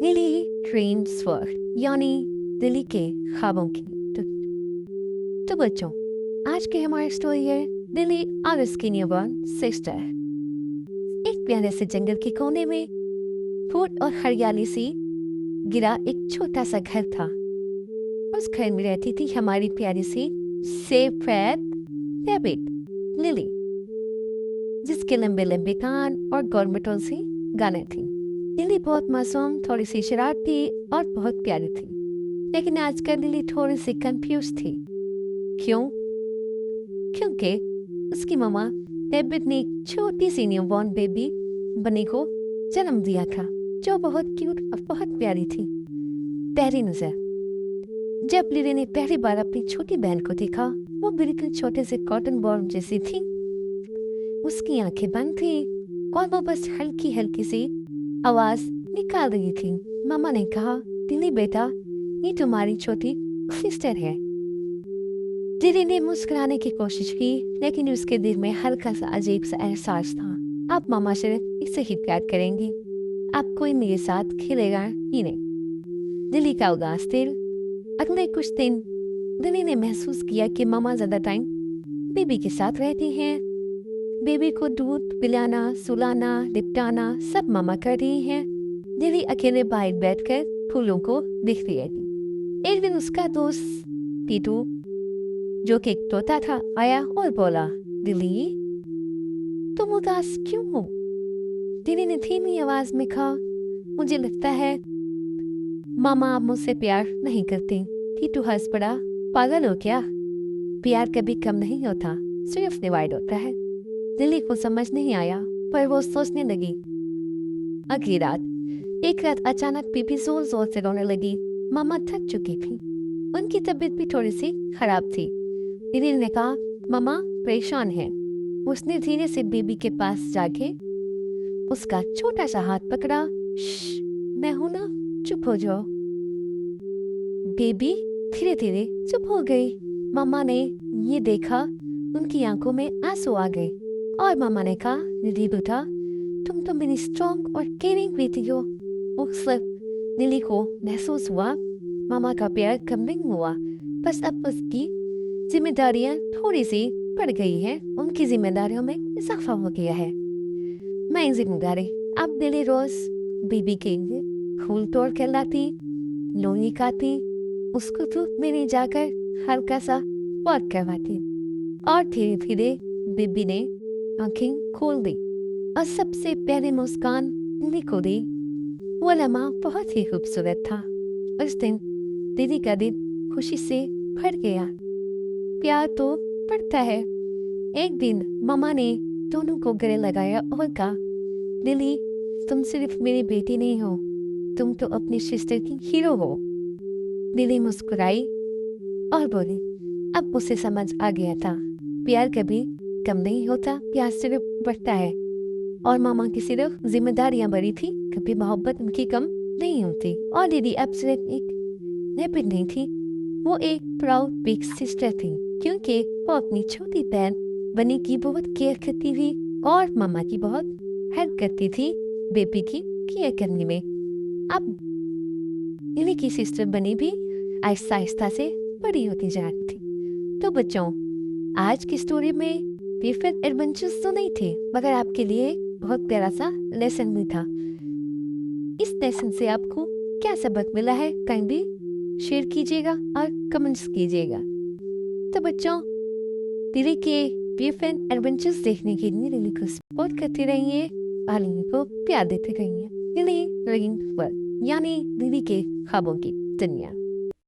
नीली dreams world यानी दिल्ली के ख्वाबों की तो बच्चों, आज की हमारी स्टोरी है दिल्ली आगस्ट की न्यूबॉर्न सिस्टर। एक प्यारे से जंगल के कोने में फूल और हरियाली सी गिरा एक छोटा सा घर था। उस घर में रहती थी हमारी प्यारी सी सफेद रैबिट लिली, जिसके लंबे लंबे कान और गोलमटोल सी गाने थी। लिली बहुत मासूम, थोड़ी सी शरारती और बहुत प्यारी थी, लेकिन आजकल लिली थोड़ी सी कंफ्यूज थी। क्यों? क्योंकि उसकी मम्मा रैबिट ने एक छोटी सी न्यूबॉर्न बेबी बनी को जन्म दिया था, जो बहुत क्यूट और बहुत प्यारी थी। पहली नजर जब लिली ने पहली बार अपनी छोटी बहन को देखा, वो बिल्कुल छोटे से कॉटन बॉल जैसी थी। उसकी आंखें बंद थी और वो बस हल्की हल्की सी आवाज निकाल रही थी। मामा ने कहा, लिली बेटा, ये तुम्हारी छोटी सिस्टर है। लिली ने मुस्कुराने की कोशिश की, लेकिन उसके दिल में हल्का सा अजीब सा एहसास था। आप मामा से इसे ही प्यार करेंगी, आप कोई मेरे साथ खेलेगा ही नहीं। लिली का उदास दिल। अगले कुछ दिन लिली ने महसूस किया कि मामा ज्यादा टाइम बेबी के साथ रहती हैं। बेबी को दूध पिलाना, सुलाना, लिपटाना सब मामा कर रही हैं। लिली अकेले बाहर बैठकर फूलों को देखती रहती। एक दिन उसका दोस्त पीटू, जो कि एक तोता था, आया और बोला, लिली तुम उदास क्यों हो? लिली ने धीमी आवाज में कहा, मुझे लगता है मामा अब मुझसे प्यार नहीं करती। पीटू हंस पड़ा, पागल हो क्या? प्यार कभी कम नहीं होता, सिर्फ डिवाइड होता है। लिली को समझ नहीं आया, पर वो सोचने लगी। अगली रात एक रात अचानक बीबी जोर जोर से रोने लगी। मामा थक चुकी थी, उनकी तबीयत भी थोड़ी सी खराब थी। लिली ने कहा, मामा परेशान है। उसने धीरे से बेबी के पास जाके उसका छोटा सा हाथ पकड़ा। मैं हूं ना, चुप हो जाओ। बेबी धीरे धीरे चुप हो गई। मामा ने ये देखा, उनकी आंखों में आंसू आ गए और मामा ने कहा, लिली बेटा, तुम तो मेरी स्ट्रॉन्ग और केयरिंग बेटी हो। उस वक्त लिली को महसूस हुआ मामा का प्यार कम नहीं हुआ, बस अब उसकी जिम्मेदारियां थोड़ी सी बढ़ गई है। उनकी जिम्मेदारियों में इजाफा हो गया है। मैं जिम्मेदारी अब लिली रोज बेबी के लिए फूल तोड़ कर लाती, लोनी खाती, उसको धूप में ले जाकर हल्का सा वॉक करवाती और धीरे धीरे बेबी ने आंखें खोल दी और सबसे पहले मुस्कान लिली को दी। वो लम्हा बहुत ही खूबसूरत था। उस दिन लिली का दिल खुशी से भर गया। प्यार तो बढ़ता है। एक दिन मामा ने दोनों को गले लगाया और कहा, लिली तुम सिर्फ मेरी बेटी नहीं हो, तुम तो अपनी सिस्टर की हीरो हो। लिली मुस्कुराई और बोली, अब उसे समझ आ गया था, प्यार कभी कम नहीं होता, प्यार सिर्फ बढ़ता है। और मामा की सिर्फ जिम्मेदारियां बड़ी थी, कभी मोहब्बत उनकी कम नहीं होती। और लिली अब सिर्फ एक रैबिट नहीं थी, वो एक प्राउड बिग सिस्टर थी, क्योंकि वो अपनी छोटी बहन बनी की बहुत केयर करती थी और मामा की बहुत हेल्प करती थी बेबी की केयर करने में। अब लिली की सिस्टर बनी भी आहिस्ता आहिस्ता से बड़ी होती जा रही थी। तो बच्चों, आज की स्टोरी में विफेड एडवेंचर्स तो नहीं थे, मगर आपके लिए बहुत प्यारा सा लेसन भी था। इस लेसन से आपको क्या सबक मिला है, कहीं भी शेयर कीजिएगा और कमेंट्स कीजिएगा। तो बच्चों, लिली के विफेड एडवेंचर्स देखने के लिए लिली को सपोर्ट करते रहिए और लिली को प्यार देते रहिए। लिली ड्रीम्स वर्ल्ड यानी लिली के ख्वाबों की दुनिया।